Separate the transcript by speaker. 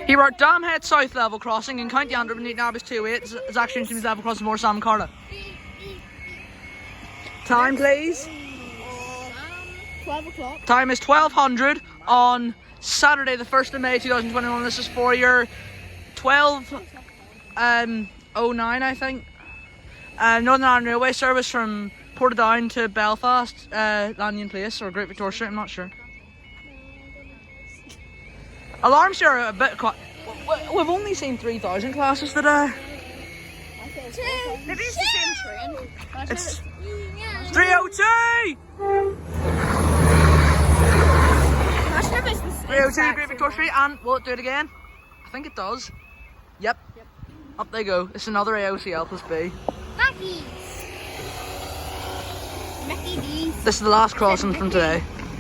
Speaker 1: He wrote Damhead South level crossing in County Antrim, Newton Abbas 28. It's actually in level crossing more Sam Carla. Time, please.
Speaker 2: 12 o'clock.
Speaker 1: Time is 1200 on Saturday, the 1st of May 2021. This is for your 12:09, I think. Northern Ireland Railway service from Portadown to Belfast, Lanyon Place or Great Victoria Street, I'm not sure. Alarms here are a bit quiet. We've only seen 3,000 classes today.
Speaker 2: Maybe it's the same train.
Speaker 1: It's 302! 302 Great Victoria Street, and will it do it again? I think it does. Yep. Up they go. It's another AOCL plus B.
Speaker 2: Mickey D's.
Speaker 1: This is the last crossing from today.